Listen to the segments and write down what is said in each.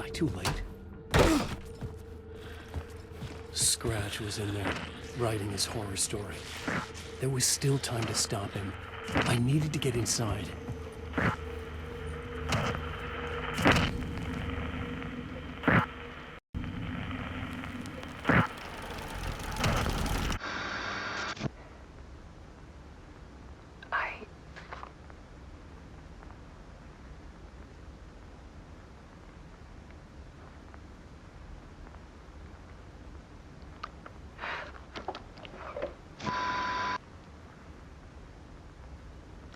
Was I too late? Scratch was in there, writing his horror story. There was still time to stop him. I needed to get inside.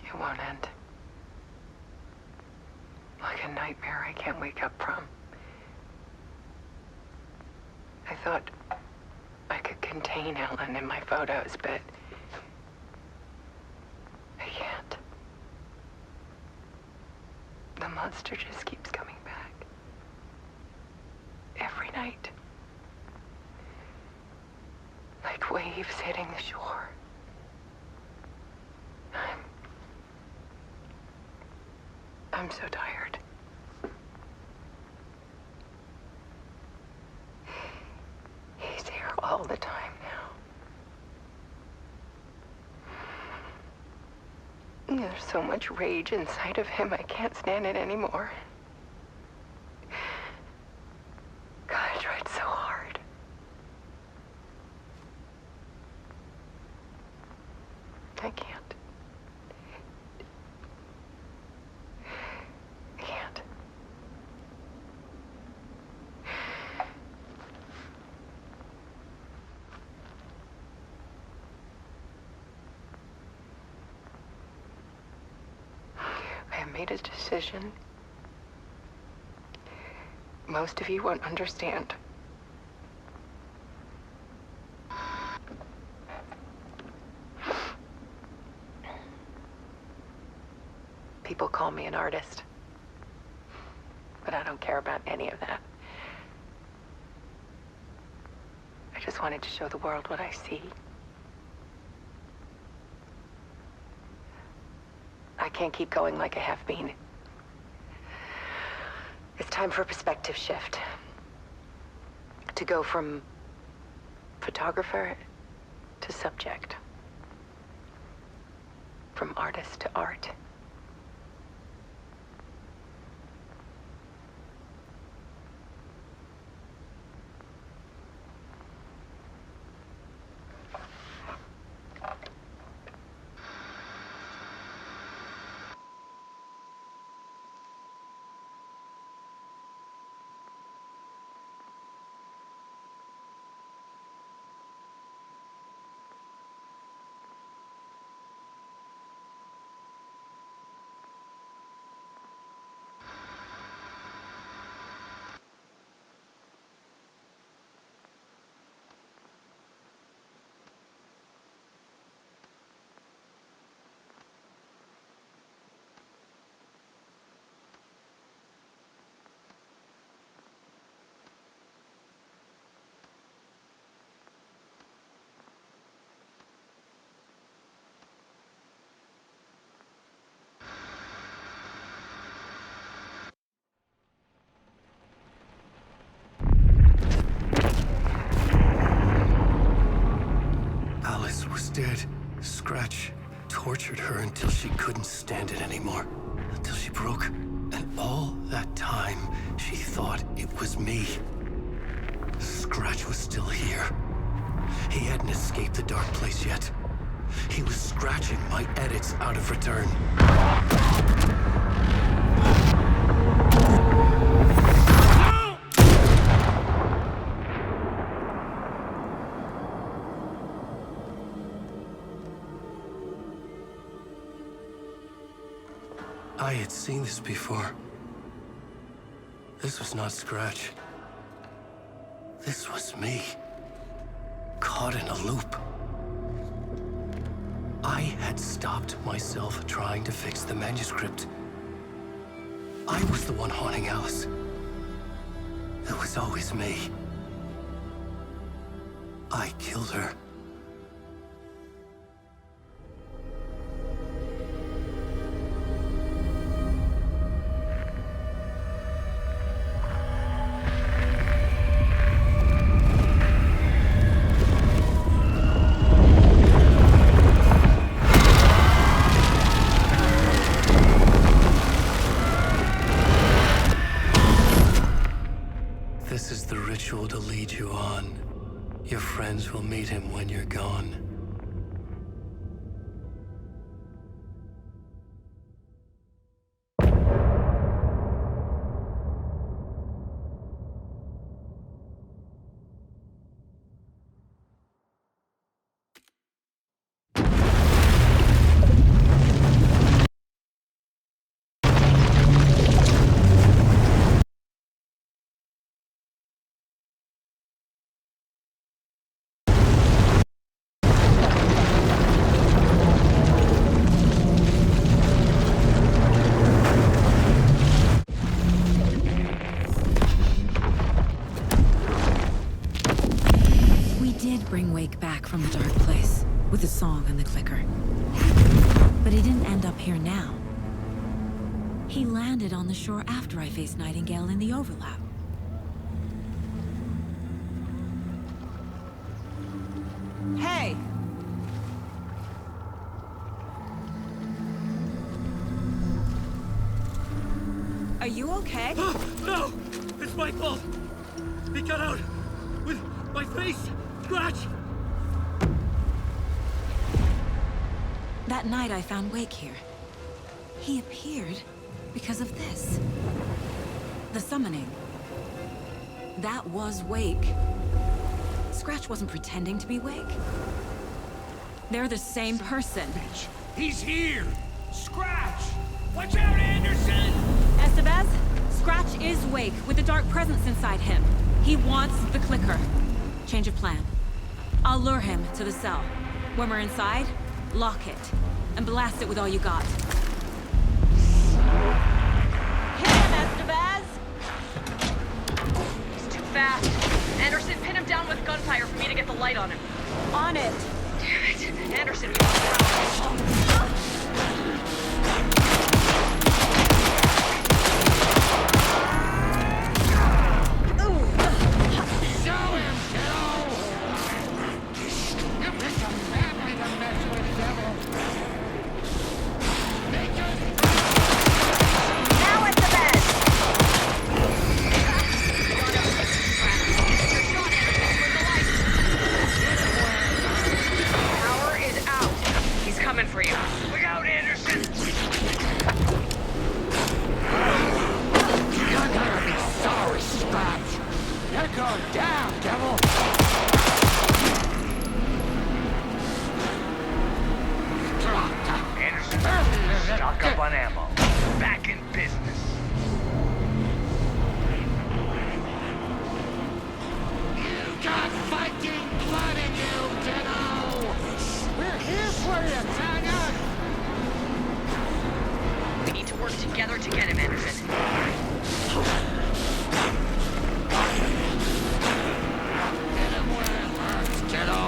It won't end. Like a nightmare I can't wake up from. I thought I could contain Ellen in my photos, but I can't. The monster just keeps coming back. Every night. Like waves hitting the shore. I'm so tired. He's here all the time now. There's so much rage inside of him, I can't stand it anymore. God, I tried so hard. I can't. I made a decision. Most of you won't understand. People call me an artist, but I don't care about any of that. I just wanted to show the world what I see. I can't keep going like I have been. It's time for a perspective shift. To go from photographer to subject. From artist to art. Dead. Scratch tortured her until she couldn't stand it anymore. Until she broke. And all that time, she thought it was me. Scratch was still here. He hadn't escaped the dark place yet. He was scratching my edits out of return. I had seen this before. This was not Scratch. This was me. Caught in a loop. I had stopped myself trying to fix the manuscript. I was the one haunting Alice. It was always me. I killed her. ritual to lead you on. Your friends will meet him when you're gone. Bring Wake back from the dark place with the song and the clicker. But he didn't end up here now. He landed on the shore after I faced Nightingale in the overlap. Hey! Are you okay? No! It's my fault! He got out with my face! Scratch! That night I found Wake here. He appeared because of this. The summoning. That was Wake. Scratch wasn't pretending to be Wake. They're the same person. Bitch! He's here! Scratch! Watch out, Anderson! Estevez, Scratch is Wake with the dark presence inside him. He wants the clicker. Change of plan. I'll lure him to the cell. When we're inside, lock it, and blast it with all you got. Hit him, Estevez! He's too fast. Anderson, pin him down with gunfire for me to get the light on him. On it! Damn it. Anderson, you around. Stock up on ammo. Back in business. You got fighting blood in you, kiddo! We're here for you, Tanya! We need to work together to get him, Anderson. Hit him where it hurts, kiddo!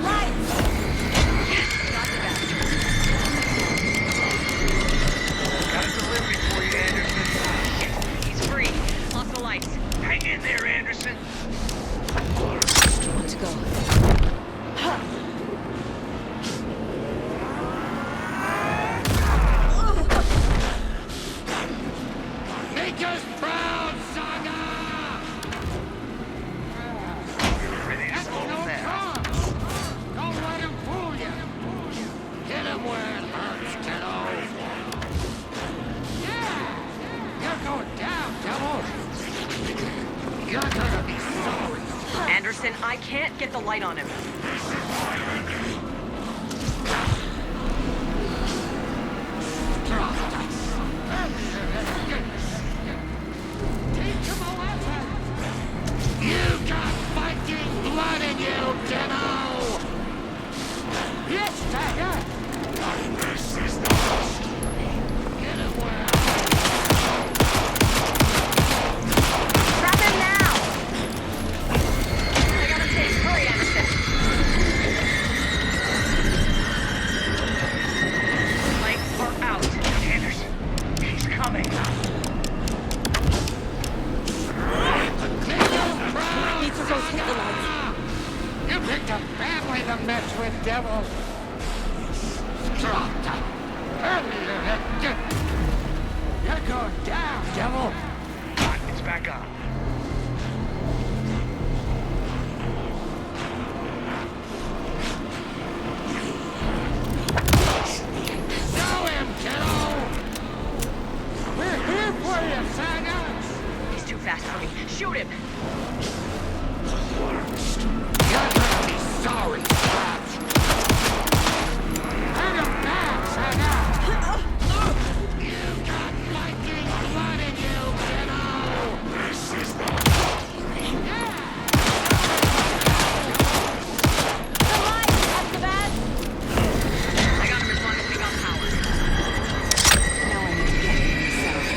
Lights! get the light on him. Teach him a lesson! You got Viking blood in you, Dino! Yes, Tiger! This is the story. Get away! Grab him now! I got him safe. Hurry, Anderson. Lights are out. Anderson, he's coming. Need to rotate the lights. You picked a family to mess with, devil. You're going down, devil. It's back on. Show him, kiddo. We're here for you, Saga. He's too fast for me. Shoot him! You're gonna be sorry, Scratch. Bring him back, Saga. You got Viking blood in you, kiddo. This is the I got him as long as we got power. Now I need to get him inside.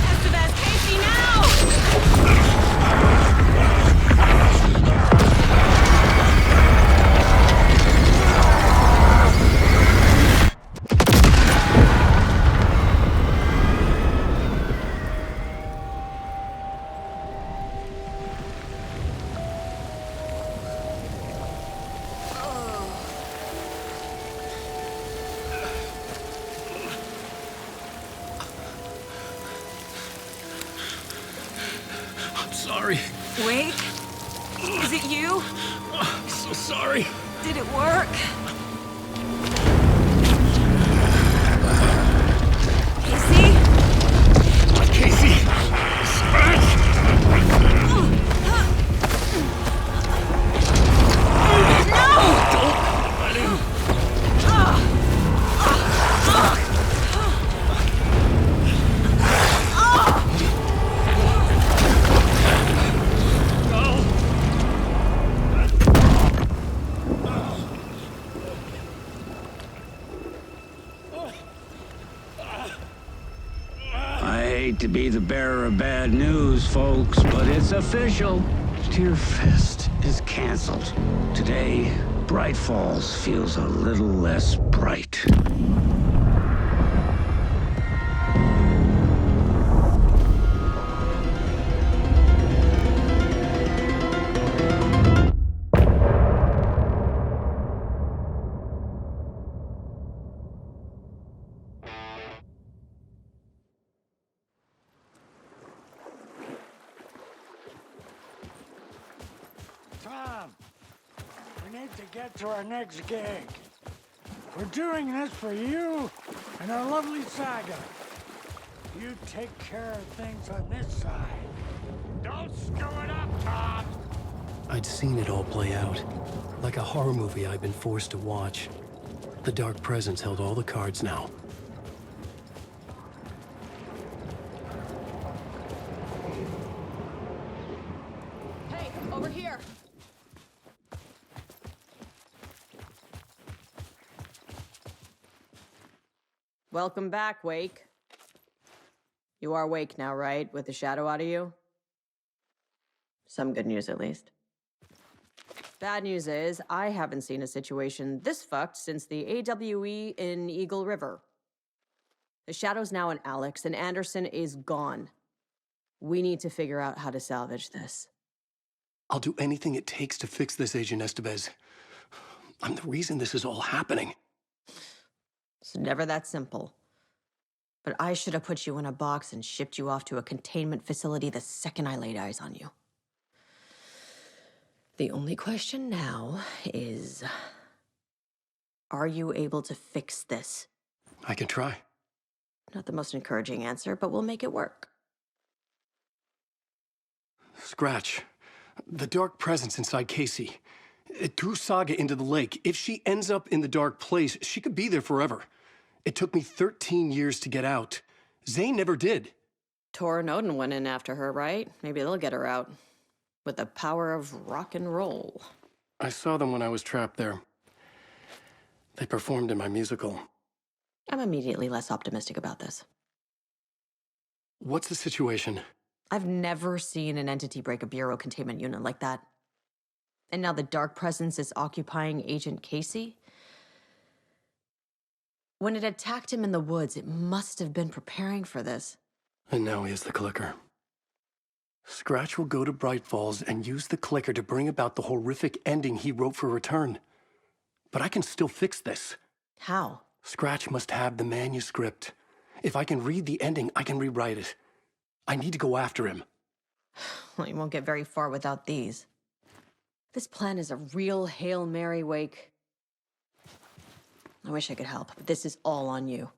Estevez, Casey, now! I'm sorry. Wake? Is it you? I'm so sorry. Did it work? Casey? Casey! Scratch! Don't let him. I hate to be the bearer of bad news, folks, but it's official. Tear Fest is canceled. Today, Bright Falls feels a little less bright. Tom, we need to get to our next gig. We're doing this for you and our lovely Saga. You take care of things on this side. Don't screw it up, Tom. I'd seen it all play out. Like a horror movie I'd been forced to watch. The Dark Presence held all the cards now. Hey, over here! Welcome back, Wake. You are Wake now, right? With the shadow out of you? Some good news, at least. Bad news is, I haven't seen a situation this fucked since the AWE in Eagle River. The shadow's now in Alex, and Anderson is gone. We need to figure out how to salvage this. I'll do anything it takes to fix this, Agent Estevez. I'm the reason this is all happening. It's never that simple. But I should have put you in a box and shipped you off to a containment facility the second I laid eyes on you. The only question now is, are you able to fix this? I can try. Not the most encouraging answer, but we'll make it work. Scratch. The dark presence inside Casey. It threw Saga into the lake. If she ends up in the dark place, she could be there forever. It took me 13 years to get out. Zane never did. Tor and Odin went in after her, right? Maybe they'll get her out. With the power of rock and roll. I saw them when I was trapped there. They performed in my musical. I'm immediately less optimistic about this. What's the situation? I've never seen an entity break a bureau containment unit like that. And now the dark presence is occupying Agent Casey? When it attacked him in the woods, it must have been preparing for this. And now he has the clicker. Scratch will go to Bright Falls and use the clicker to bring about the horrific ending he wrote for Return. But I can still fix this. How? Scratch must have the manuscript. If I can read the ending, I can rewrite it. I need to go after him. Well, you won't get very far without these. This plan is a real Hail Mary, Wake. I wish I could help, but this is all on you.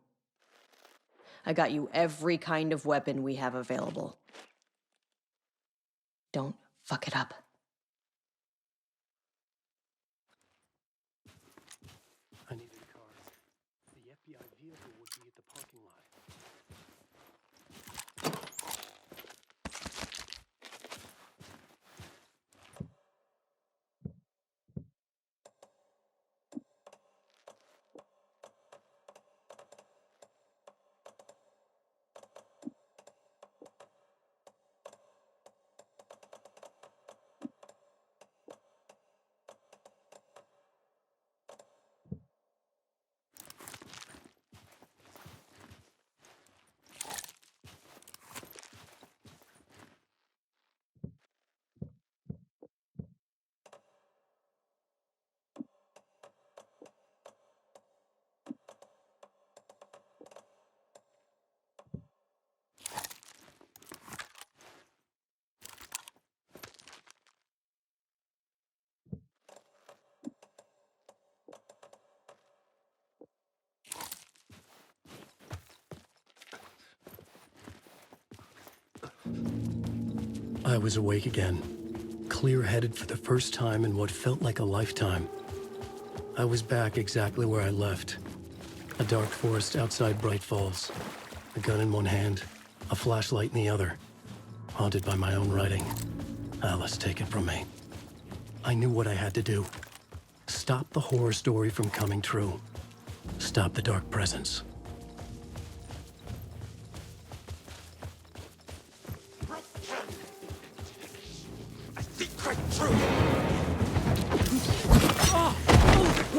I got you every kind of weapon we have available. Don't fuck it up. I needed a car. The FBI vehicle would be at the parking lot. I was awake again, clear-headed for the first time in what felt like a lifetime. I was back exactly where I left. A dark forest outside Bright Falls. A gun in one hand, a flashlight in the other. Haunted by my own writing. Alice, take it from me. I knew what I had to do. Stop the horror story from coming true. Stop the dark presence. Secret truth!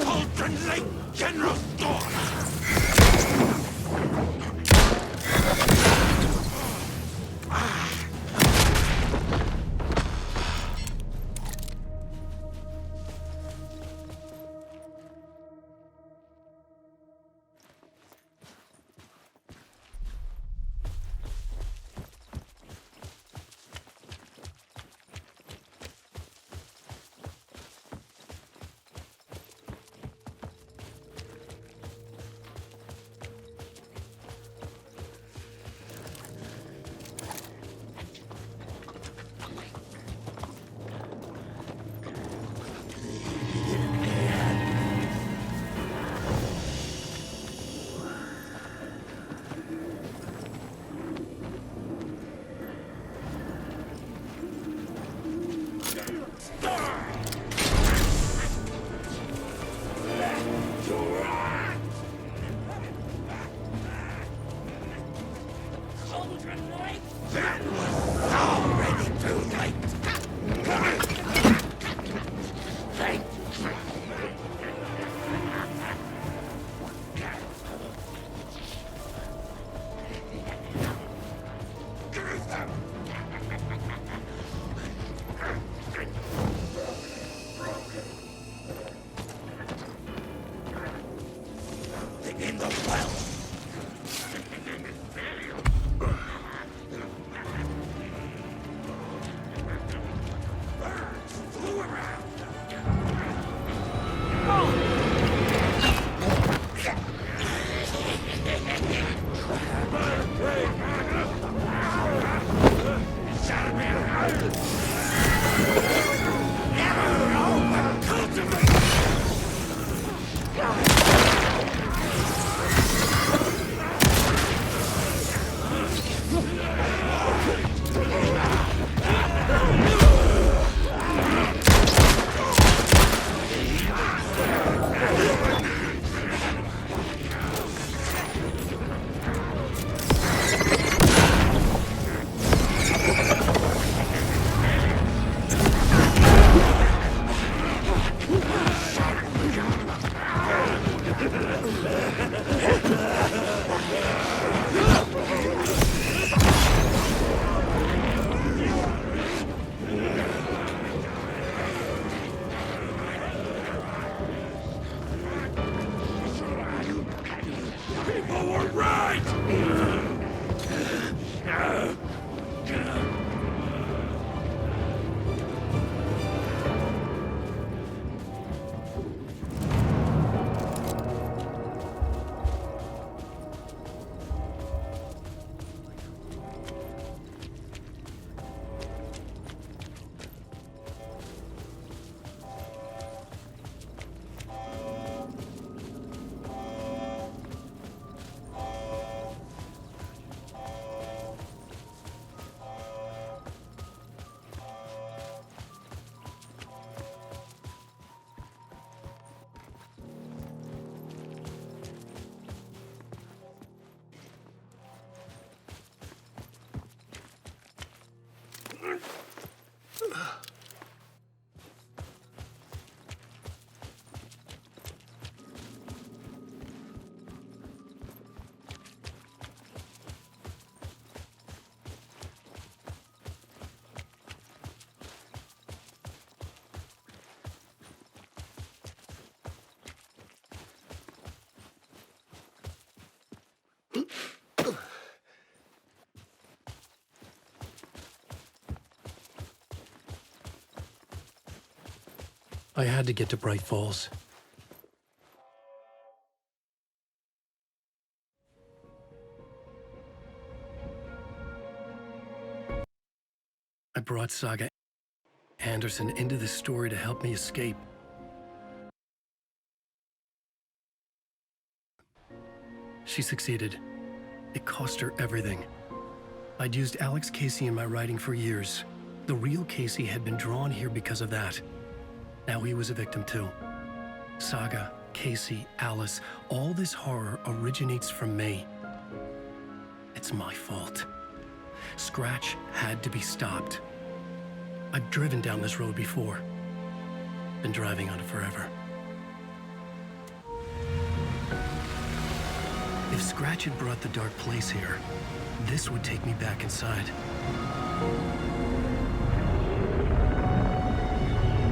Cauldron Lake General Store! That was already too late. Thank in the well. Flew around. I had to get to Bright Falls. I brought Saga Anderson into this story to help me escape. She succeeded. It cost her everything. I'd used Alex Casey in my writing for years. The real Casey had been drawn here because of that. Now he was a victim too. Saga, Casey, Alice, all this horror originates from me. It's my fault. Scratch had to be stopped. I've driven down this road before. Been driving on it forever. If Scratch had brought the dark place here, this would take me back inside.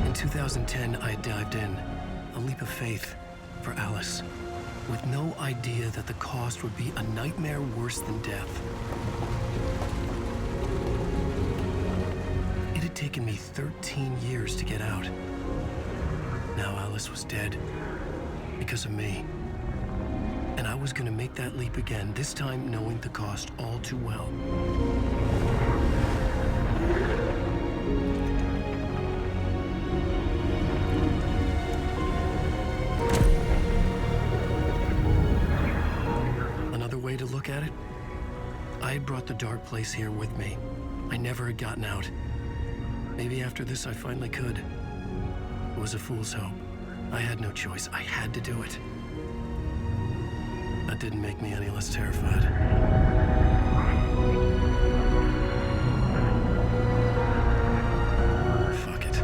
In 2010, I dived in, a leap of faith for Alice, with no idea that the cost would be a nightmare worse than death. It had taken me 13 years to get out. Now Alice was dead, because of me. And I was gonna make that leap again, this time knowing the cost all too well. Another way to look at it, I had brought the dark place here with me. I never had gotten out. Maybe after this I finally could. It was a fool's hope. I had no choice. I had to do it. That didn't make me any less terrified. Fuck it.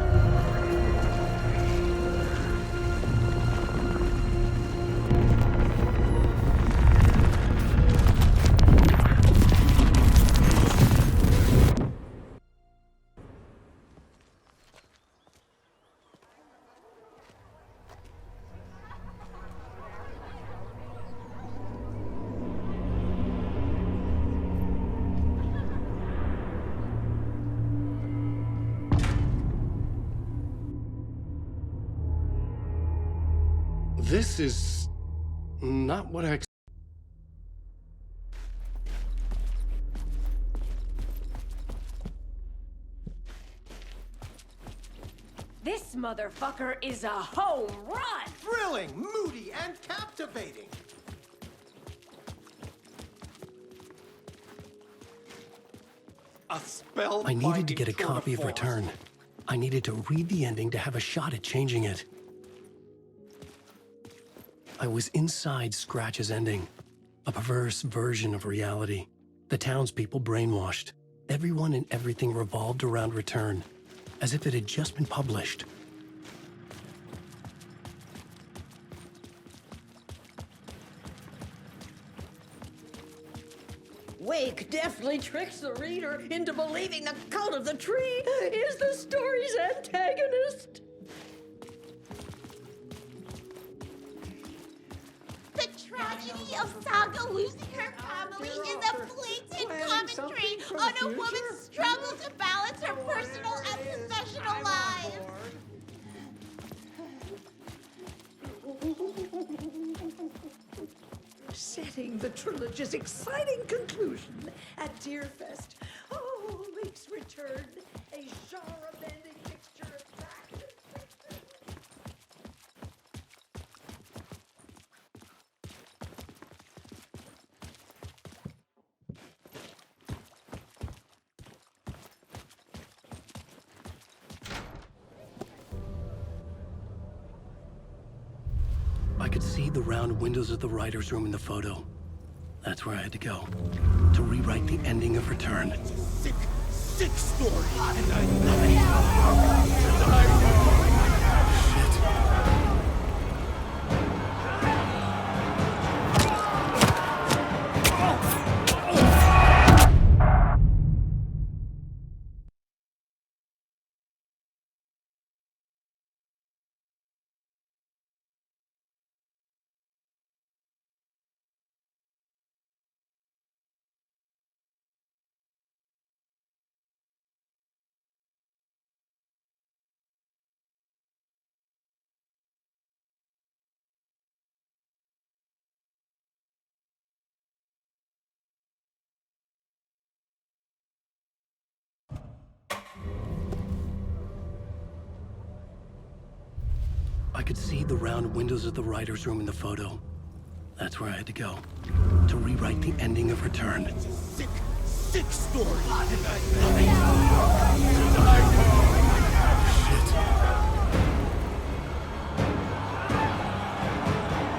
This is not what I This motherfucker is a home run! Thrilling, moody, and captivating. A spell. I needed to get a copy of Return. I needed to read the ending to have a shot at changing it. I was inside Scratch's ending, a perverse version of reality. The townspeople brainwashed. Everyone and everything revolved around Return, as if it had just been published. Wake definitely tricks the reader into believing the Cult of the Tree is the story's antagonist. The tragedy of Saga losing her family is a blatant commentary on a woman's struggle to balance her personal and professional lives. Setting the trilogy's exciting conclusion at Deerfest. Oh, Wake's Return, a genre-bending mixture of fact and fiction. I could see the round windows of the writer's room in the photo. That's where I had to go, to rewrite the ending of Return. Sick, sick story. And I I could see the round windows of the writer's room in the photo. That's where I had to go, to rewrite the ending of Return. sick, sick story. And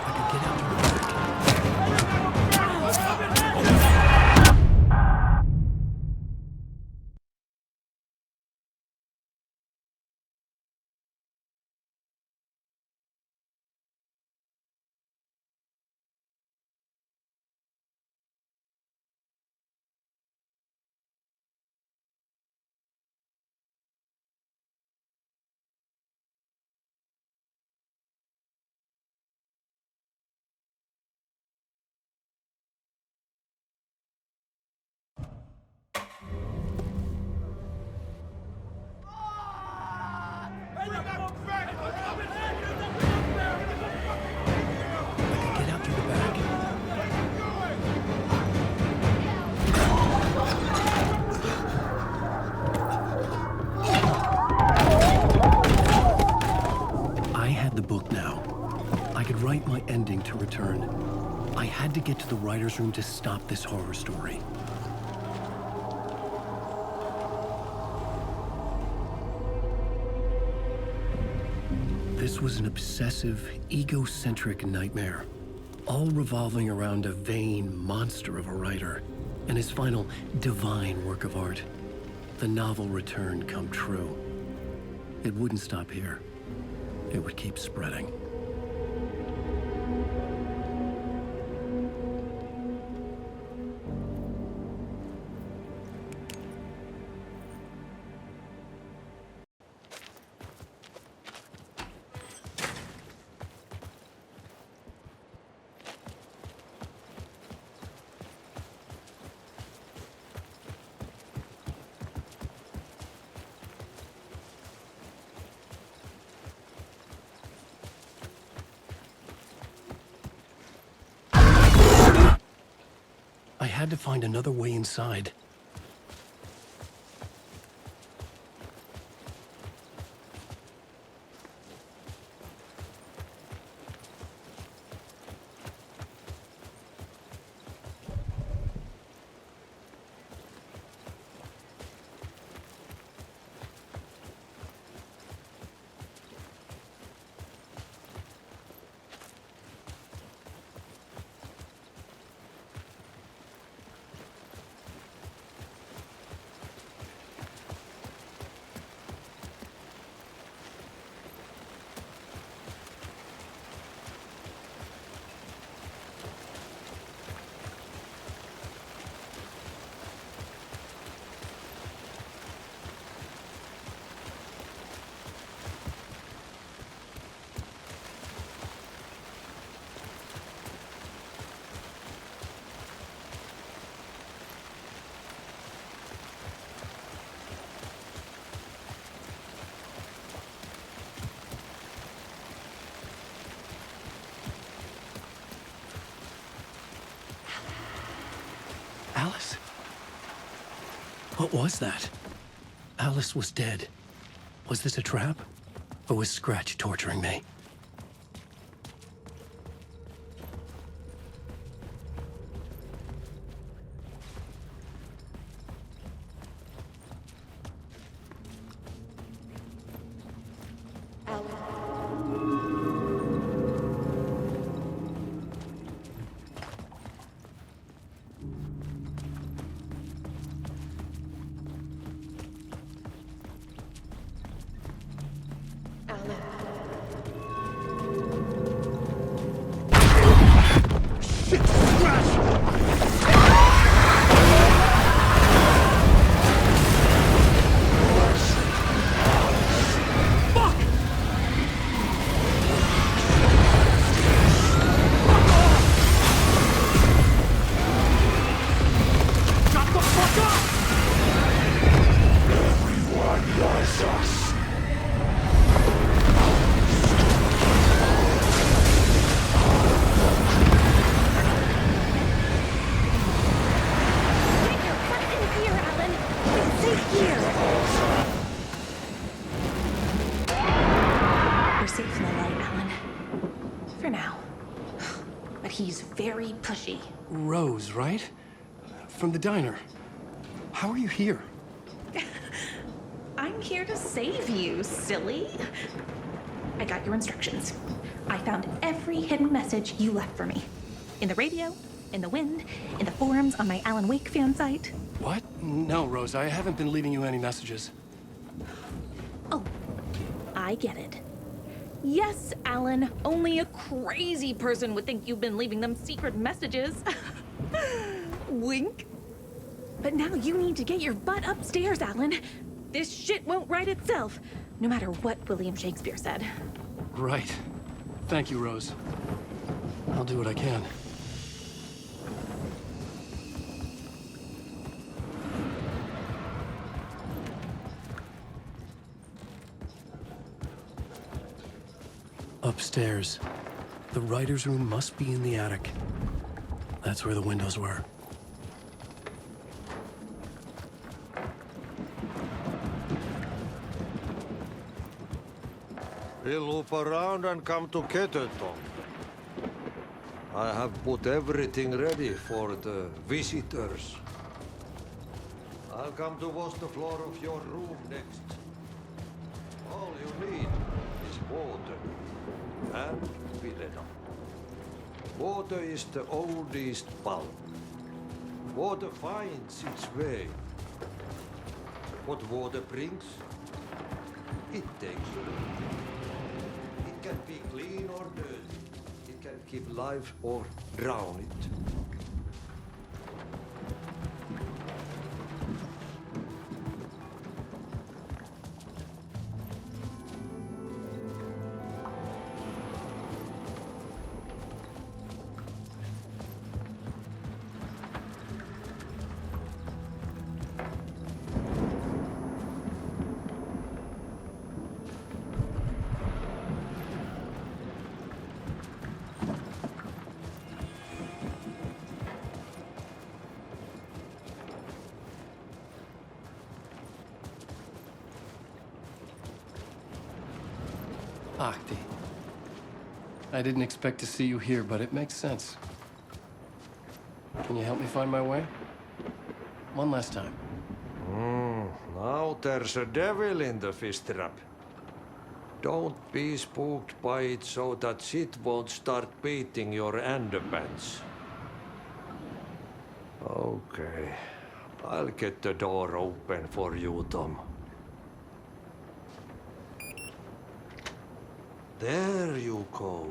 I could get out to the back. I could get out through the back. I had the book now. I could write my ending to Return. I had to get to the writer's room to stop this horror story. This was an obsessive, egocentric nightmare, all revolving around a vain monster of a writer and his final divine work of art, the novel Return come true. It wouldn't stop here. It would keep spreading. I had to find another way inside. What was that? Alice was dead. Was this a trap? Or was Scratch torturing me? He's very pushy. Rose, right? From the diner. How are you here? I'm here to save you, silly. I got your instructions. I found every hidden message you left for me. In the radio, in the wind, in the forums on my Alan Wake fan site. What? No, Rose, I haven't been leaving you any messages. Oh, I get it. Yes, Alan, only a crazy person would think you've been leaving them secret messages. Wink. But now you need to get your butt upstairs, Alan. This shit won't right itself, no matter what William Shakespeare said. Right. Thank you, Rose. I'll do what I can. Upstairs. The writer's room must be in the attic. That's where the windows were. We'll loop around and come to Ketterton. I have put everything ready for the visitors. I'll come to wash the floor of your room next. All you need is water and Vilena. Water is the oldest bulb. Water finds its way. What water brings, it takes away. It can be clean or dirty. It can keep life or drown it. Ahti. I didn't expect to see you here, but it makes sense. Can you help me find my way? One last time. Now there's a devil in the fish trap. Don't be spooked by it so that shit won't start beating your underpants. Okay. I'll get the door open for you, Tom. There you go.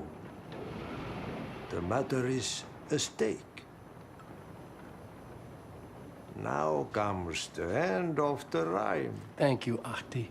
The matter is a stake. Now comes the end of the rhyme. Thank you, Ahti.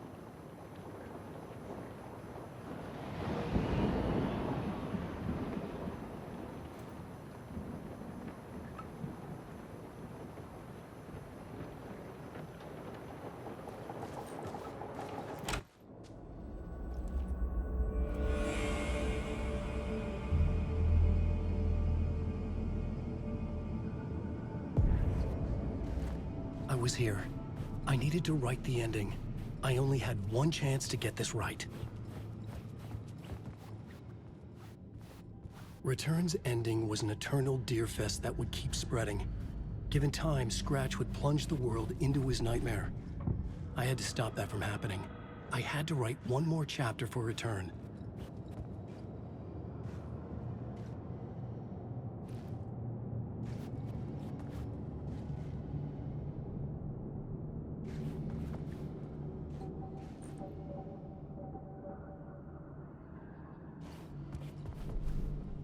I was here, I needed to write the ending. I only had one chance to get this right. Return's ending was an eternal Deerfest that would keep spreading. Given time, Scratch would plunge the world into his nightmare. I had to stop that from happening. I had to write one more chapter for Return.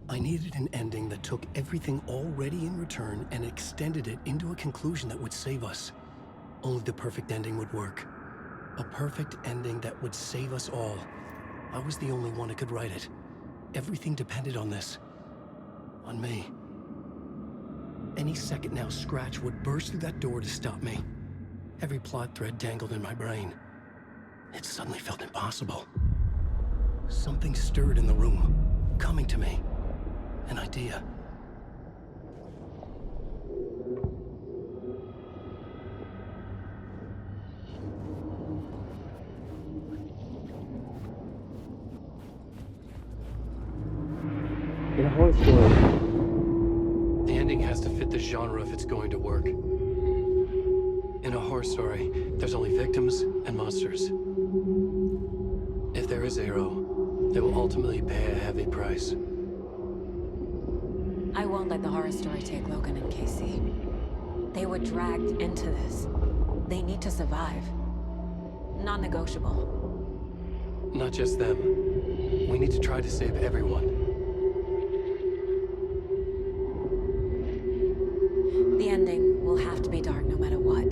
I needed an ending that took everything already in Return and extended it into a conclusion that would save us. Only the perfect ending would work. A perfect ending that would save us all. I was the only one who could write it. Everything depended on this. On me. Any second now, Scratch would burst through that door to stop me. Every plot thread dangled in my brain. It suddenly felt impossible. Something stirred in the room, coming to me. An idea. In a horror story, the ending has to fit the genre if it's going to work. In a horror story, there's only victims and monsters. If there is a hero, they will ultimately pay a heavy price. I won't let the horror story take Logan and Casey. They were dragged into this. They need to survive. Non-negotiable. Not just them. We need to try to save everyone. The ending will have to be dark no matter what.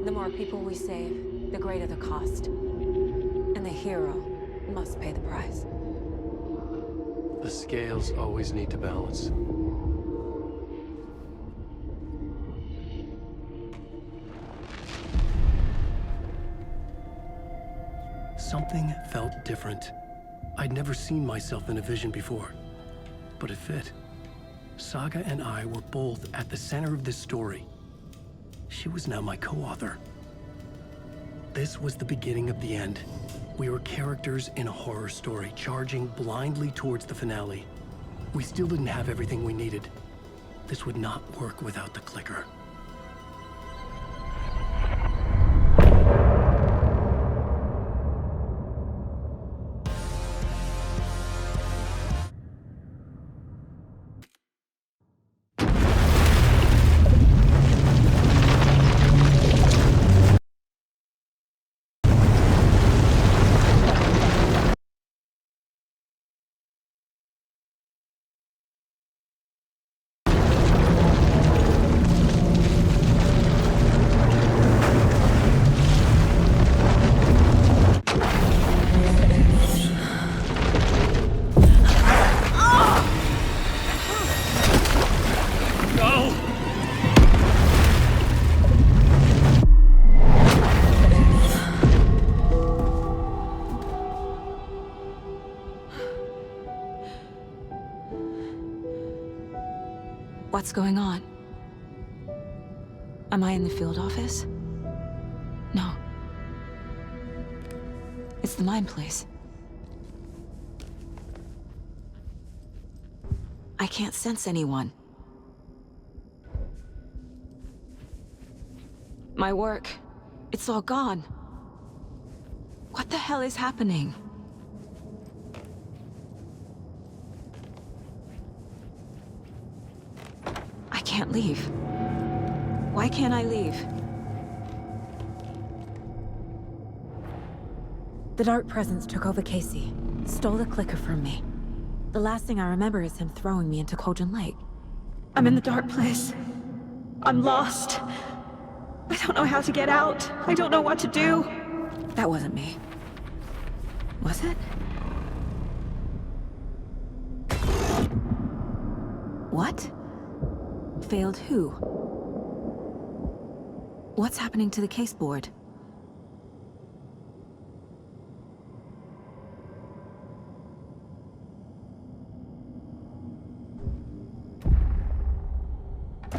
The more people we save, the greater the cost. And the hero must pay the price. The scales always need to balance. Something felt different. I'd never seen myself in a vision before, but it fit. Saga and I were both at the center of this story. She was now my co-author. This was the beginning of the end. We were characters in a horror story, charging blindly towards the finale. We still didn't have everything we needed. This would not work without the clicker. What's going on? Am I in the field office? No. It's the mine place. I can't sense anyone. My work, it's all gone. What the hell is happening? I can't leave. Why can't I leave? The dark presence took over Casey, stole the clicker from me. The last thing I remember is him throwing me into Cauldron Lake. I'm in the dark place. I'm lost. I don't know how to get out. I don't know what to do. That wasn't me. Was it? What? Failed who? What's happening to the case board?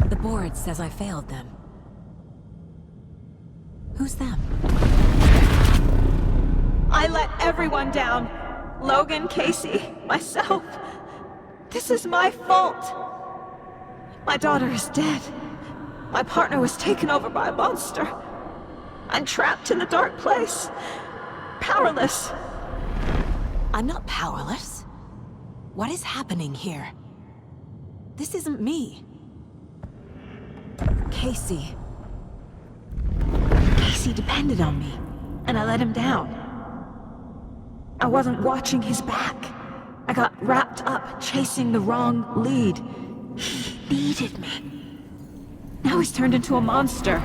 The board says I failed them. Who's them? I let everyone down. Logan, Casey, myself. This is my fault. My daughter is dead. My partner was taken over by a monster. I'm trapped in a dark place. Powerless. I'm not powerless. What is happening here? This isn't me. Casey. Casey depended on me, and I let him down. I wasn't watching his back. I got wrapped up chasing the wrong lead. He needed me. Now he's turned into a monster.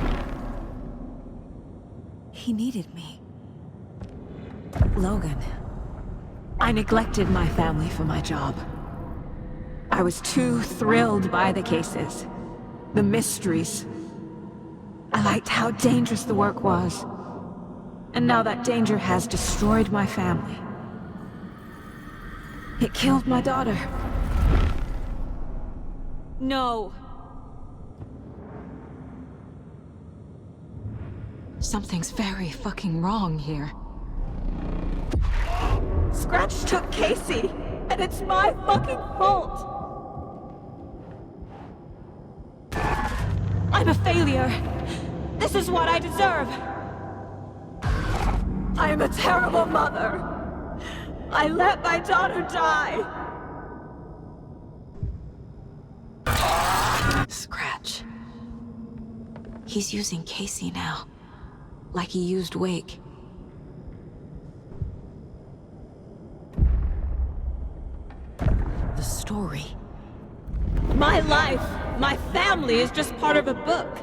He needed me. Logan. I neglected my family for my job. I was too thrilled by the cases, the mysteries. I liked how dangerous the work was. And now that danger has destroyed my family. It killed my daughter. No. Something's very fucking wrong here. Scratch took Casey, and it's my fucking fault. I'm a failure. This is what I deserve. I am a terrible mother. I let my daughter die. Scratch. He's using Casey now. Like he used Wake. The story. My life, my family is just part of a book.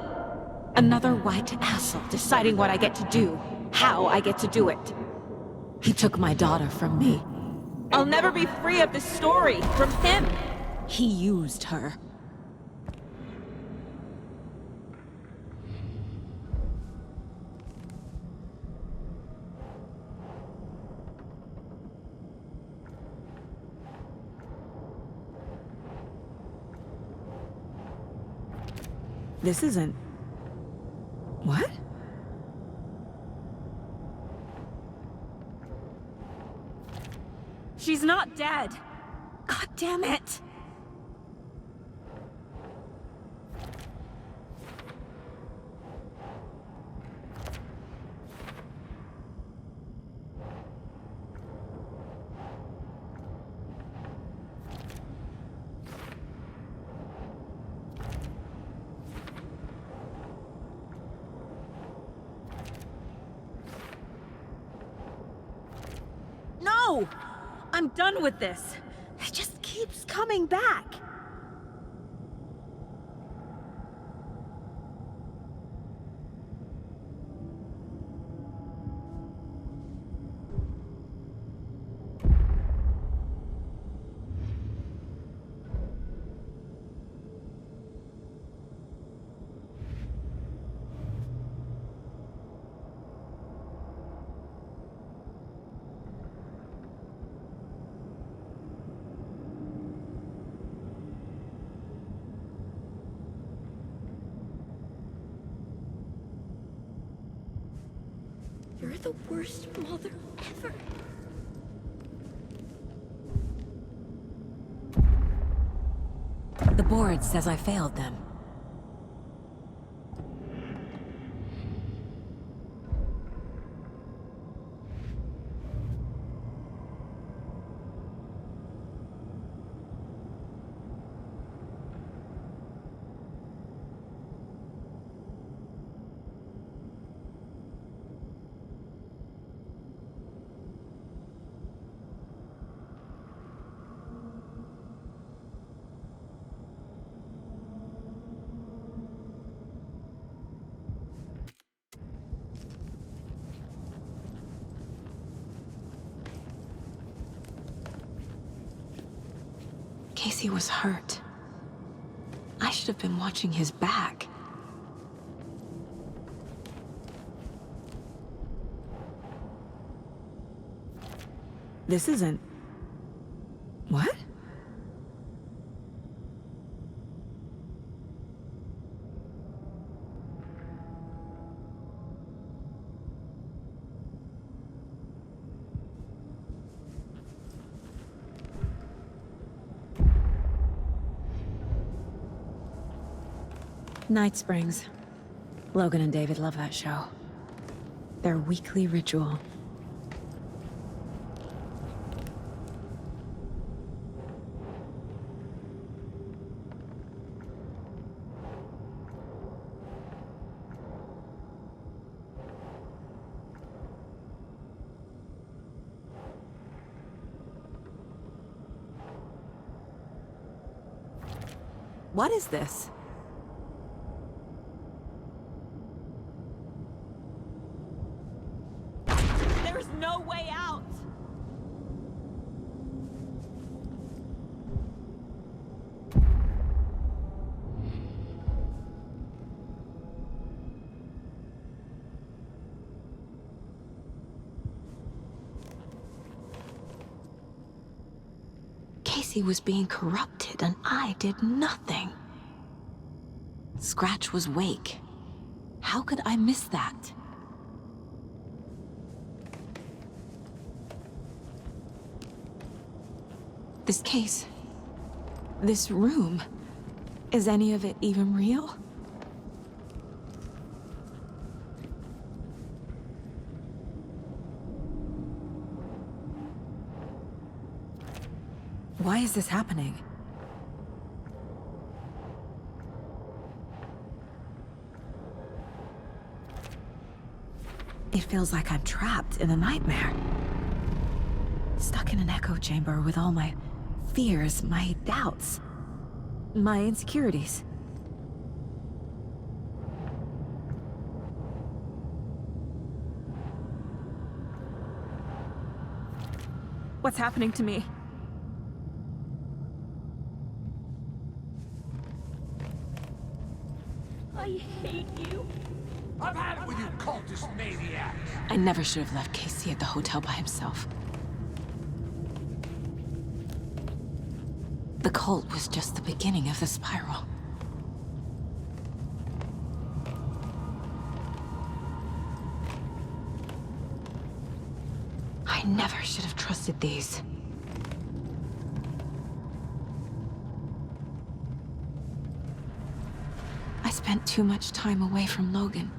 Another white asshole deciding what I get to do, how I get to do it. He took my daughter from me. I'll never be free of this story from him. He used her. This isn't... What? She's not dead. God damn it. No! I'm done with this. It just keeps coming back. You're the worst mother ever. The board says I failed them. Casey was hurt. I should have been watching his back. This isn't... What? Night Springs. Logan and David love that show. Their weekly ritual. What is this? There's no way out! Casey was being corrupted, and I did nothing. Scratch was Wake. How could I miss that? This case... this room... is any of it even real? Why is this happening? It feels like I'm trapped in a nightmare. Stuck in an echo chamber with all my fears, my doubts, my insecurities. What's happening to me? I hate you. I've had it with you cultist maniacs! I never should have left Casey at the hotel by himself. The cult was just the beginning of the spiral. I never should have trusted these. I spent too much time away from Logan.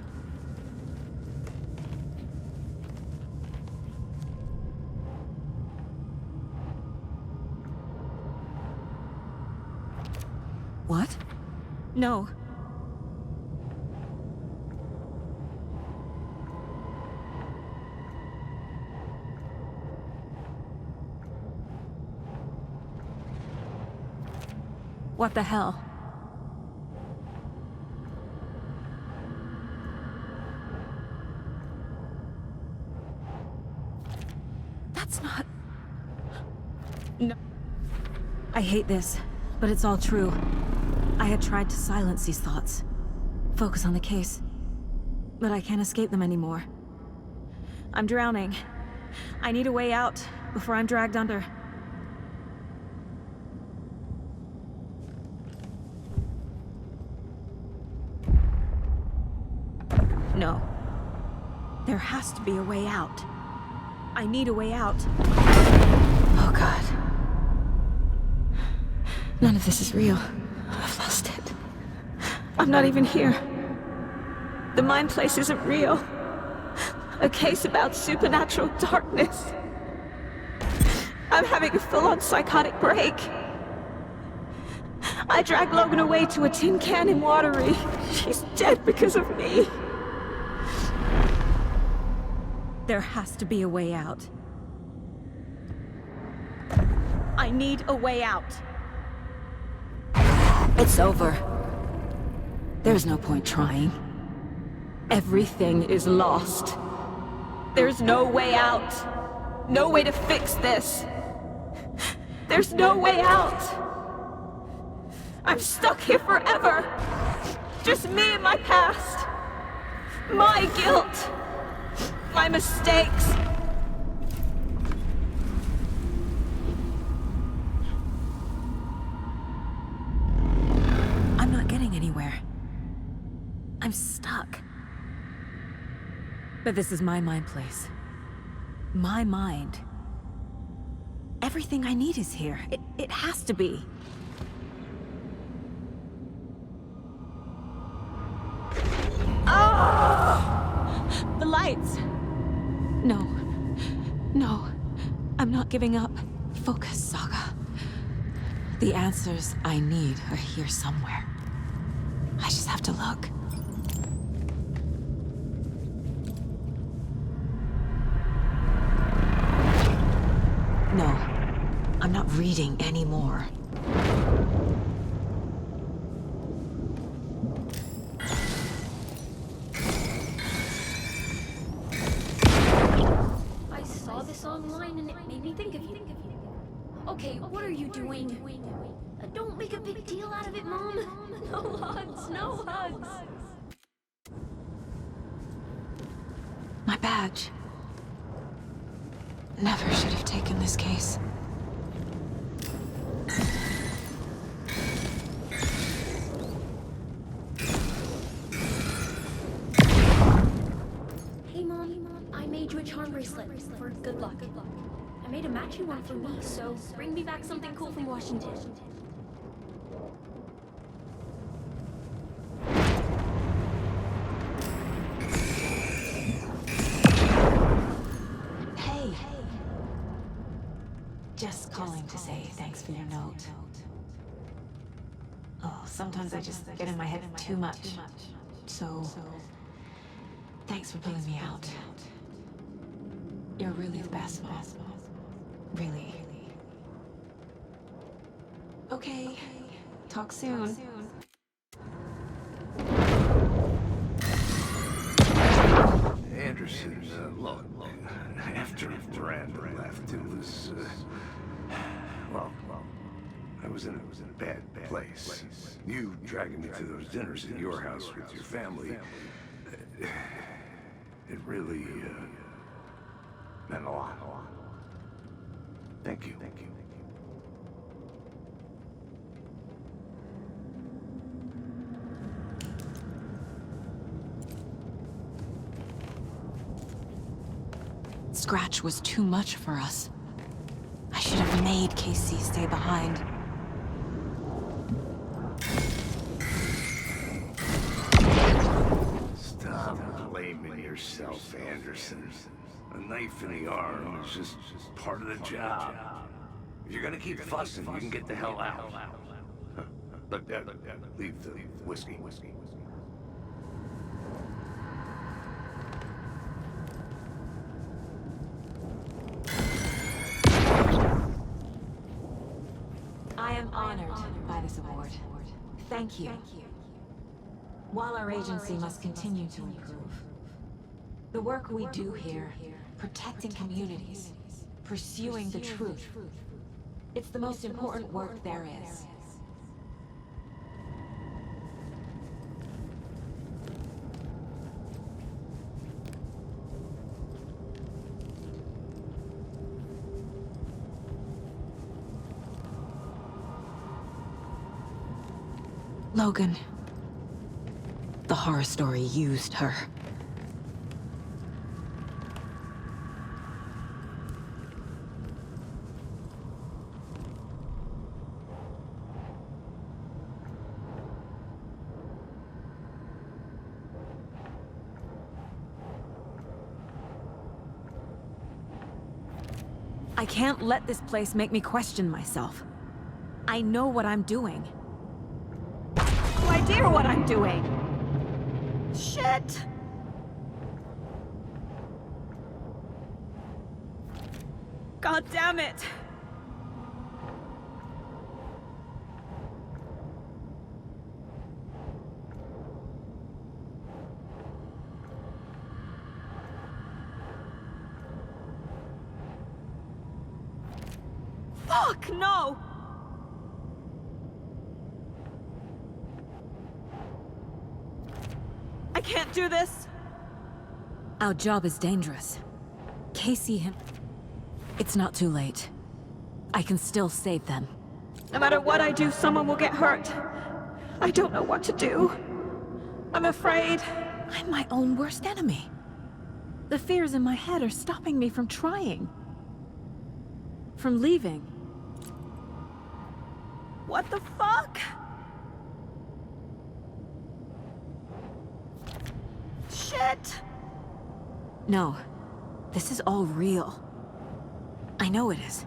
What? No. What the hell? That's not... No. I hate this, but it's all true. I had tried to silence these thoughts. Focus on the case. But I can't escape them anymore. I'm drowning. I need a way out before I'm dragged under. No. There has to be a way out. I need a way out. Oh God. None of this is real. I've lost it. I'm not even here. The mind place isn't real. A case about supernatural darkness. I'm having a full-on psychotic break. I dragged Logan away to a tin can in Watery. She's dead because of me. There has to be a way out. I need a way out. It's over. There's no point trying. Everything is lost. There's no way out. No way to fix this. There's no way out. I'm stuck here forever. Just me and my past. My guilt. My mistakes. I'm not getting anywhere. I'm stuck. But this is my mind place. My mind. Everything I need is here. It has to be. lights! No. No. I'm not giving up. Focus, Saga. The answers I need are here somewhere. I just have to look. No. I'm not reading anymore. I saw this online and it made me think of you. Okay, what are you doing? Don't make a big deal out of it, Mom. No hugs, no hugs. My badge. Never should have taken this case. Hey, Mom, I made you a charm bracelet for good luck. I made a matching one for me, so bring me back something cool from Washington. Hey. Just calling to say thanks for your note. Oh, sometimes I just get in my head too much. So, thanks for pulling me out. You're really the best, Mom. Really. Okay. Talk soon. Anderson, look, after Miranda left, it was, well, I was in a bad place. You dragging me to those dinners at your house with your family, it really, meant a lot. Thank you. Scratch was too much for us. I should have made Casey stay behind. Stop blaming yourself, Anderson. A knife in the arm is just part of the job. If you're gonna keep fussing, you can get the hell out. Look, leave the whiskey. I am honored by this award. Thank you. While our agency must continue to improve, the work we do here, protecting communities, pursuing the truth, it's the most important work there is. Logan. The horror story used her. I can't let this place make me question myself. I know what I'm doing. No idea what I'm doing! Shit! God damn it! Fuck, no! I can't do this! Our job is dangerous. Casey It's not too late. I can still save them. No matter what I do, someone will get hurt. I don't know what to do. I'm afraid. I'm my own worst enemy. The fears in my head are stopping me from trying. From leaving. What the fuck? Shit! No. This is all real. I know it is.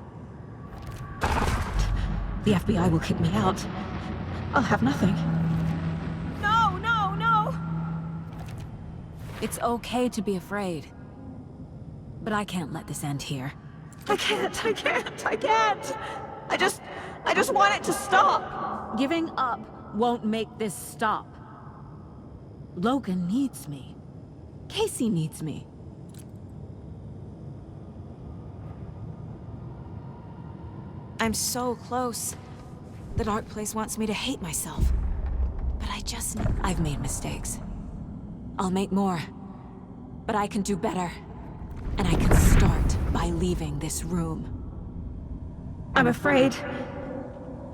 The FBI will kick me out. I'll have nothing. No, no, no! It's okay to be afraid. But I can't let this end here. I can't. I just want it to stop. Giving up won't make this stop. Logan needs me. Casey needs me. I'm so close. The dark place wants me to hate myself. But I've made mistakes. I'll make more. But I can do better. And I can start by leaving this room. I'm afraid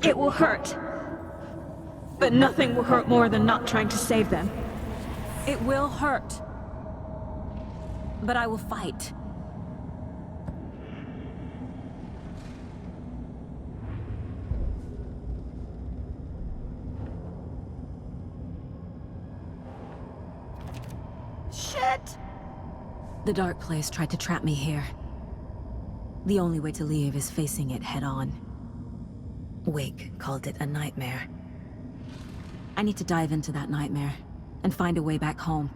it will hurt. But nothing will hurt more than not trying to save them. It will hurt. But I will fight. Shit! The dark place tried to trap me here. The only way to leave is facing it head-on. Wake called it a nightmare. I need to dive into that nightmare and find a way back home.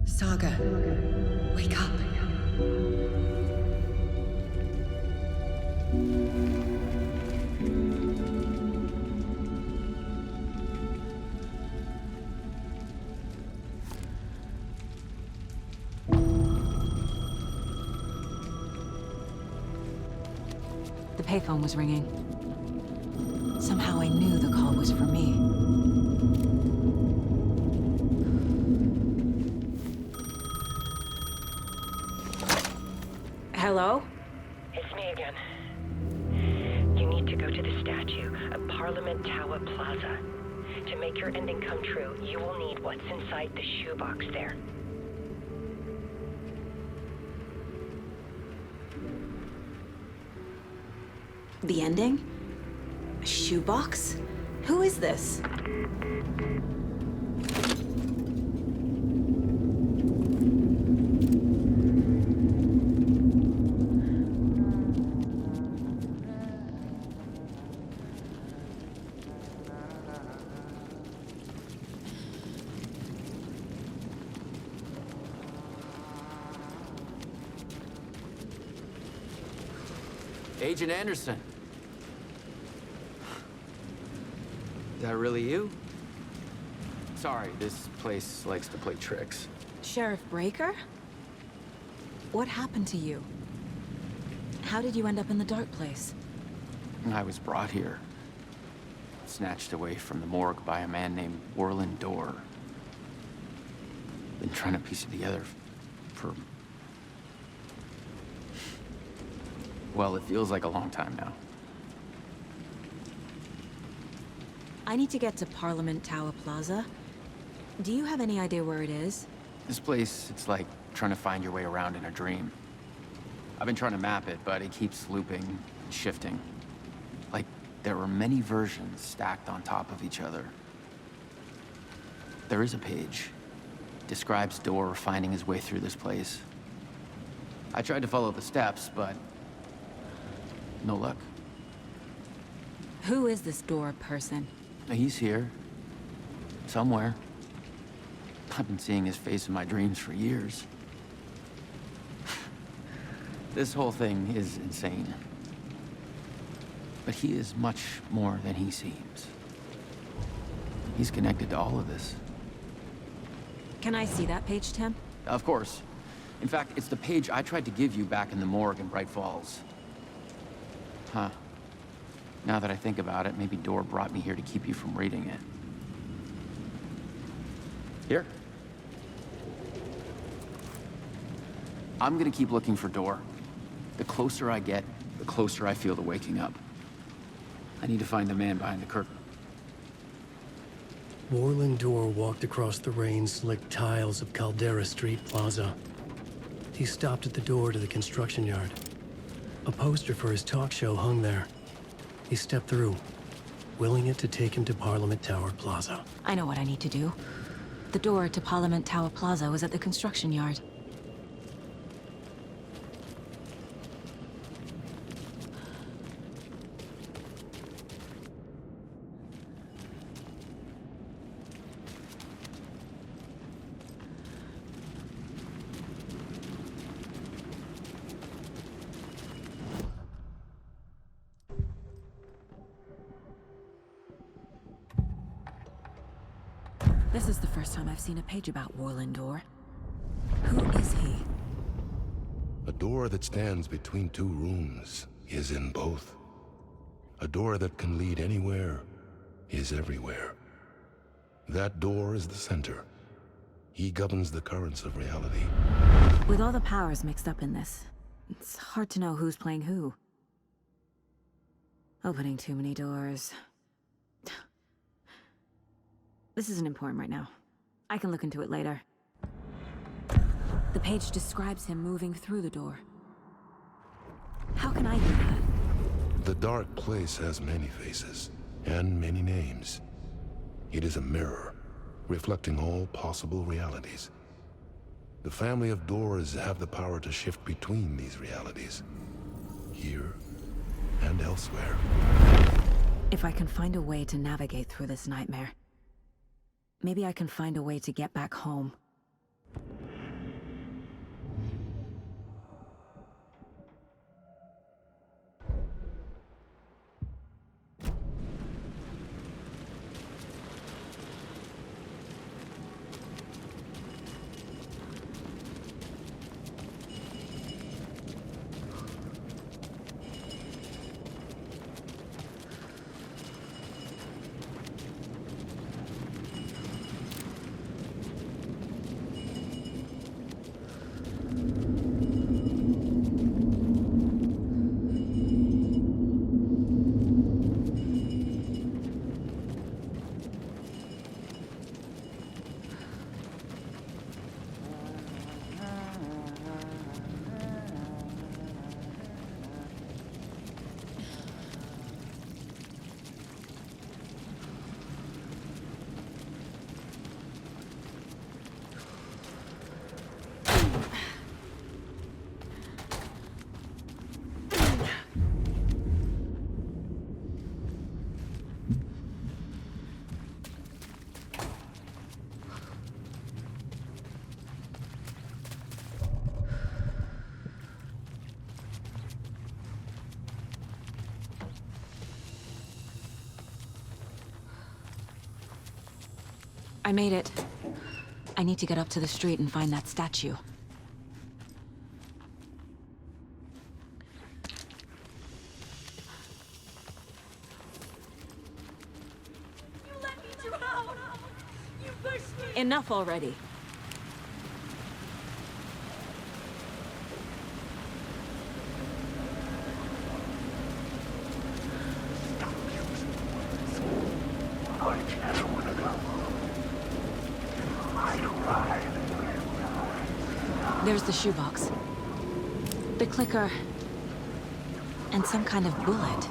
Saga, wake up. The payphone was ringing. Somehow I knew the call was for me. Hello? It's me again. You need to go to the statue at Parliament Tower Plaza. To make your ending come true, you will need what's inside the shoebox there. The ending? A shoebox? Who is this? Agent Anderson. Is that really you? Sorry, this place likes to play tricks. Sheriff Breaker? What happened to you? How did you end up in the dark place? I was brought here. Snatched away from the morgue by a man named Warland Dorr. Been trying to piece it together for... well, it feels like a long time now. I need to get to Parliament Tower Plaza. Do you have any idea where it is? This place, it's like trying to find your way around in a dream. I've been trying to map it, but it keeps looping and shifting. Like there were many versions stacked on top of each other. There is a page. Describes Dorr finding his way through this place. I tried to follow the steps, but no luck. Who is this Dorr person? He's here. Somewhere. I've been seeing his face in my dreams for years. This whole thing is insane. But he is much more than he seems. He's connected to all of this. Can I see that page, Tim? Of course. In fact, it's the page I tried to give you back in the morgue in Bright Falls. Huh. Now that I think about it, maybe Door brought me here to keep you from reading it. Here. I'm gonna keep looking for Door. The closer I get, the closer I feel to waking up. I need to find the man behind the curtain. Warland Door walked across the rain-slicked tiles of Caldera Street Plaza. He stopped at the door to the construction yard. A poster for his talk show hung there. He stepped through, willing it to take him to Parliament Tower Plaza. I know what I need to do. The door to Parliament Tower Plaza was at the construction yard. This is the first time I've seen a page about Warland Door. Who is he? A door that stands between two rooms is in both. A door that can lead anywhere is everywhere. That door is the center. He governs the currents of reality. With all the powers mixed up in this, it's hard to know who's playing who. Opening too many doors. This isn't important right now. I can look into it later. The page describes him moving through the door. How can I do that? The dark place has many faces and many names. It is a mirror, reflecting all possible realities. The family of doors have the power to shift between these realities, here and elsewhere. If I can find a way to navigate through this nightmare, maybe I can find a way to get back home. I made it. I need to get up to the street and find that statue. You let me drown! You pushed me! Enough already. There's the shoebox. The clicker. And some kind of bullet.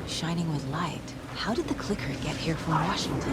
Shining with light. How did the clicker get here from Washington?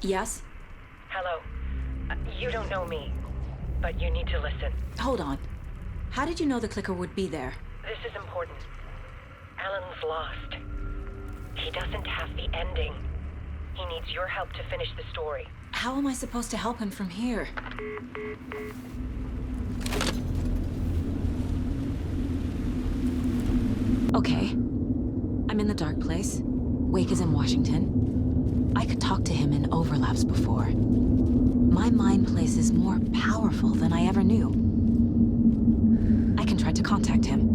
Yes? Hello. You don't know me, but you need to listen. Hold on. How did you know the clicker would be there? This is important. Alan's lost. He doesn't have the ending. He needs your help to finish the story. How am I supposed to help him from here? Okay. I'm in the dark place. Wake is in Washington. I could talk to him in overlaps before. My mind place is more powerful than I ever knew. I can try to contact him.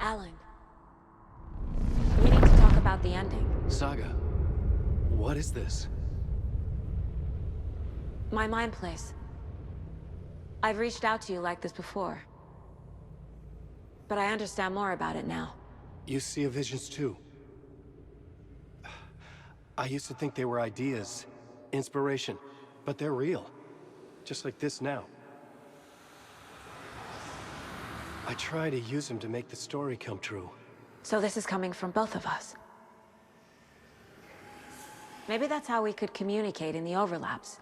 Alan. We need to talk about the ending. Saga, what is this? My mind place. I've reached out to you like this before. But I understand more about it now. You see visions too. I used to think they were ideas, inspiration, but they're real. Just like this now. I try to use them to make the story come true. So this is coming from both of us. Maybe that's how we could communicate in the overlaps.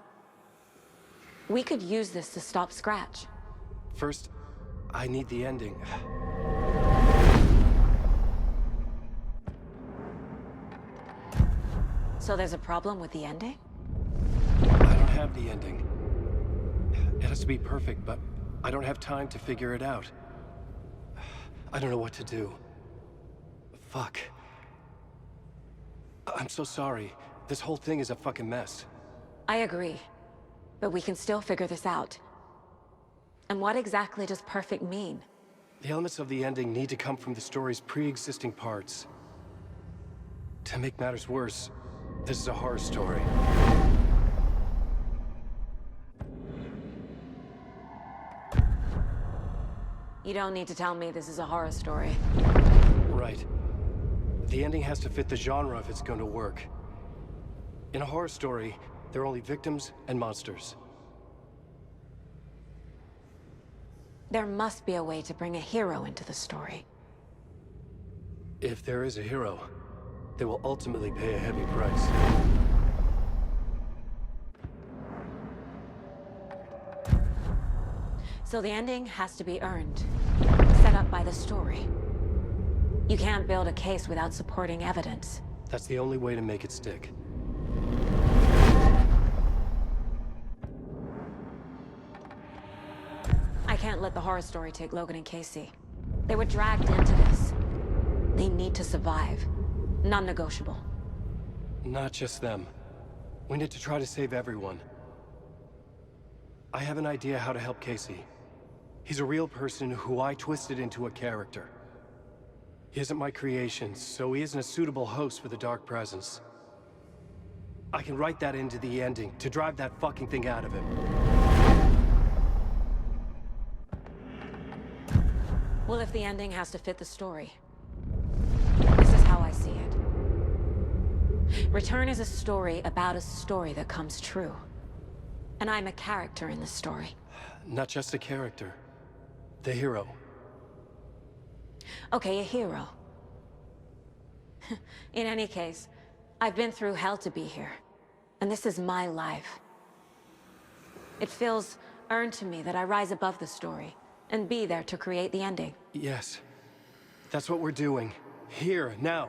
We could use this to stop Scratch. First, I need the ending. So there's a problem with the ending? I don't have the ending. It has to be perfect, but I don't have time to figure it out. I don't know what to do. Fuck. I'm so sorry. This whole thing is a fucking mess. I agree. But we can still figure this out. And what exactly does perfect mean? The elements of the ending need to come from the story's pre-existing parts. To make matters worse, this is a horror story. You don't need to tell me this is a horror story. Right. The ending has to fit the genre if it's going to work. In a horror story, there are only victims and monsters. There must be a way to bring a hero into the story. If there is a hero, they will ultimately pay a heavy price. So the ending has to be earned, set up by the story. You can't build a case without supporting evidence. That's the only way to make it stick. I can't let the horror story take Logan and Casey. They were dragged into this. They need to survive. Non-negotiable. Not just them. We need to try to save everyone. I have an idea how to help Casey. He's a real person who I twisted into a character. He isn't my creation, so he isn't a suitable host for the Dark Presence. I can write that into the ending to drive that fucking thing out of him. Well, if the ending has to fit the story, this is how I see it. Return is a story about a story that comes true. And I'm a character in the story. Not just a character. The hero. Okay, a hero. In any case, I've been through hell to be here. And this is my life. It feels earned to me that I rise above the story and be there to create the ending. Yes. That's what we're doing. Here, now.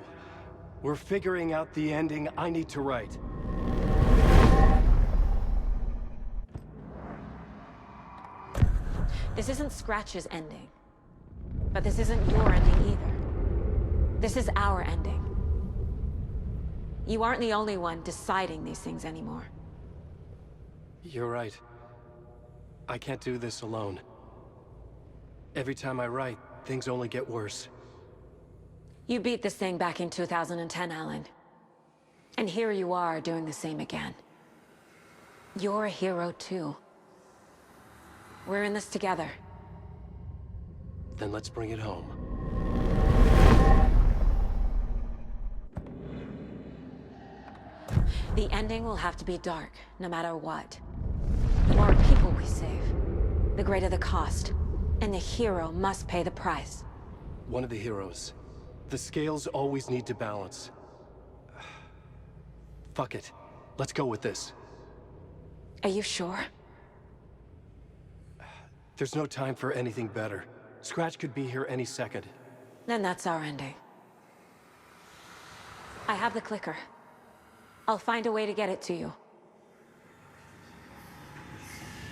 We're figuring out the ending I need to write. This isn't Scratch's ending. But this isn't your ending either. This is our ending. You aren't the only one deciding these things anymore. You're right. I can't do this alone. Every time I write, things only get worse. You beat this thing back in 2010, Alan. And here you are doing the same again. You're a hero too. We're in this together. Then let's bring it home. The ending will have to be dark, no matter what. The more people we save, the greater the cost. And the hero must pay the price. One of the heroes. The scales always need to balance. Fuck it. Let's go with this. Are you sure? There's no time for anything better. Scratch could be here any second. Then that's our ending. I have the clicker. I'll find a way to get it to you.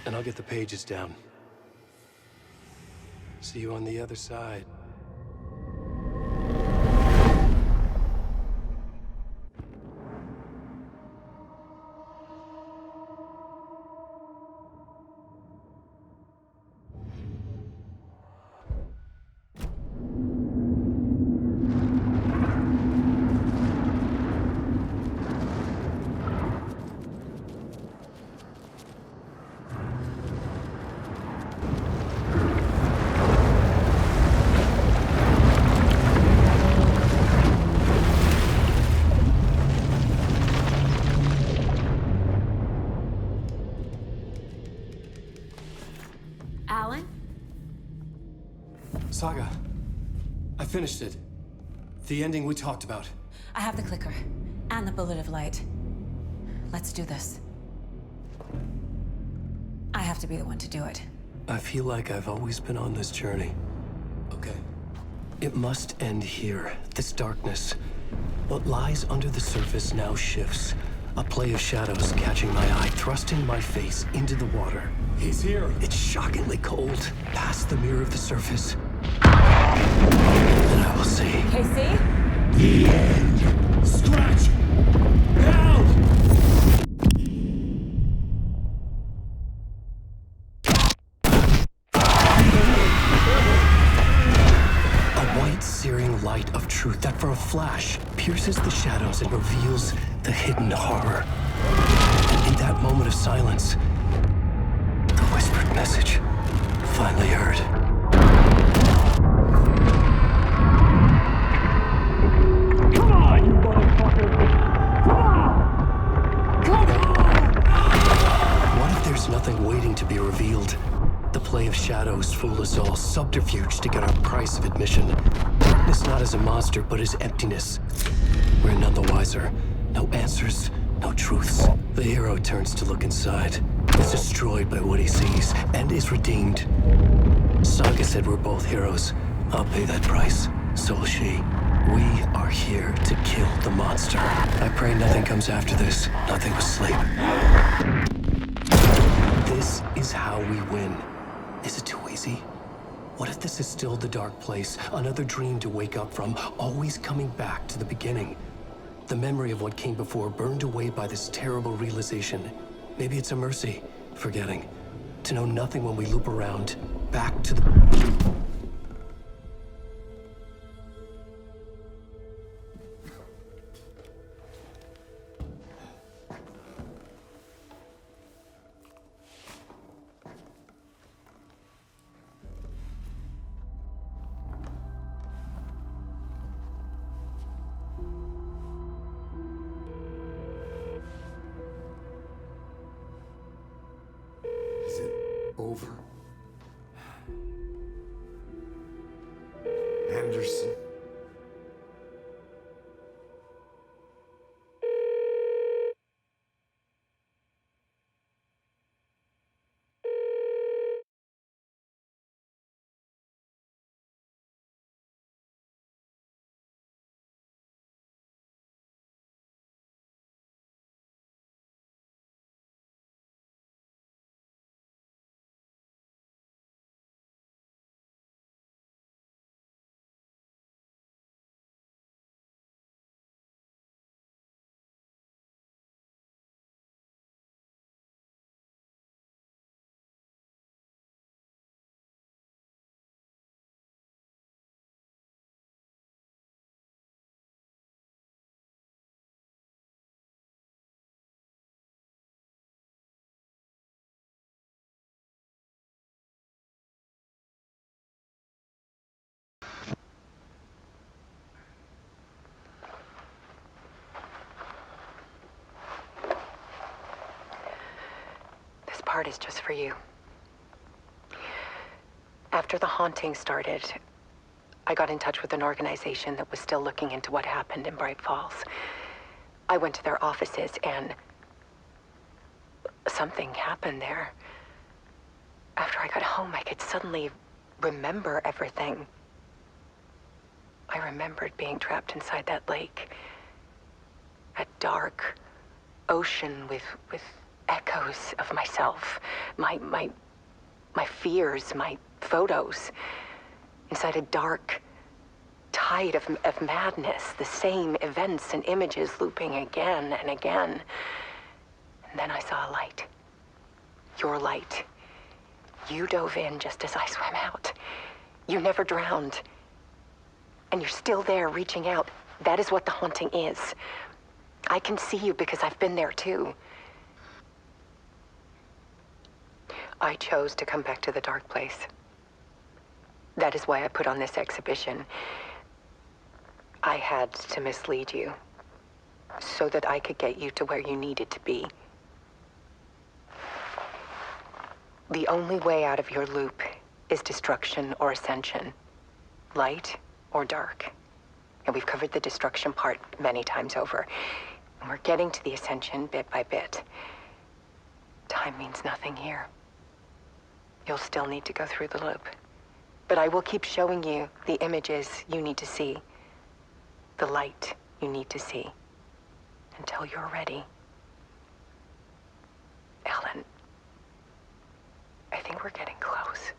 And I'll get the pages down. See you on the other side. Alan? Saga, I finished it. The ending we talked about. I have the clicker. And the bullet of light. Let's do this. I have to be the one to do it. I feel like I've always been on this journey. Okay. It must end here, this darkness. What lies under the surface now shifts. A play of shadows catching my eye, thrusting my face into the water. He's here. It's shockingly cold, past the mirror of the surface. Then I will see. Casey? The end. Scratch! Now! A white, searing light of truth that for a flash pierces the shadows and reveals the hidden horror. And in that moment of silence, the whispered message finally heard. Come on, you motherfucker! Come on! Come on! What if there's nothing waiting to be revealed? The play of shadows fool us all, subterfuge to get our price of admission. Darkness not as a monster, but as emptiness. We're none the wiser. No answers, no truths. The hero turns to look inside. Is destroyed by what he sees, and is redeemed. Saga said we're both heroes. I'll pay that price. So will she. We are here to kill the monster. I pray nothing comes after this. Nothing but sleep. This is how we win. Is it too easy? What if this is still the dark place? Another dream to wake up from, always coming back to the beginning. The memory of what came before burned away by this terrible realization. Maybe it's a mercy, forgetting. To know nothing when we loop around, back to the... Is it over? Anderson? part is just for you. After the haunting started, I got in touch with an organization that was still looking into what happened in Bright Falls. I went to their offices and something happened there. After I got home, I could suddenly remember everything. I remembered being trapped inside that lake. A dark ocean with echoes of myself. My fears, my photos. Inside a dark tide of madness. The same events and images looping again and again. And then I saw a light. Your light. You dove in just as I swam out. You never drowned. And you're still there reaching out. That is what the haunting is. I can see you because I've been there too. I chose to come back to the dark place. That is why I put on this exhibition. I had to mislead you so that I could get you to where you needed to be. The only way out of your loop is destruction or ascension, light or dark. And we've covered the destruction part many times over. And we're getting to the ascension bit by bit. Time means nothing here. You'll still need to go through the loop. But I will keep showing you the images you need to see, the light you need to see, until you're ready. Ellen, I think we're getting close.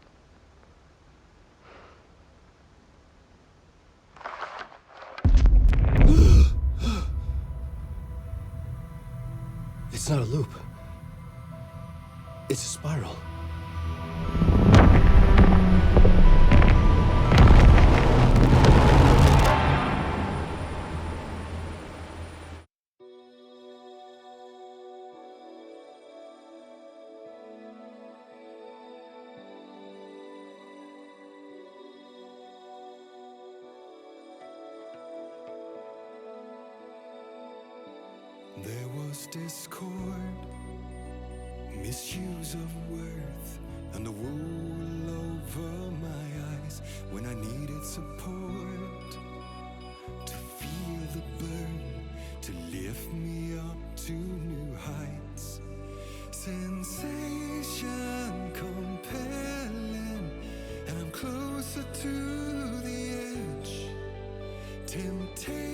It's not a loop. It's a spiral. There was discord, misuse of worth, and the wool over my eyes when I needed support. To feel the burn, to lift me up to new heights. Sensation compelling, and I'm closer to the edge. Temptation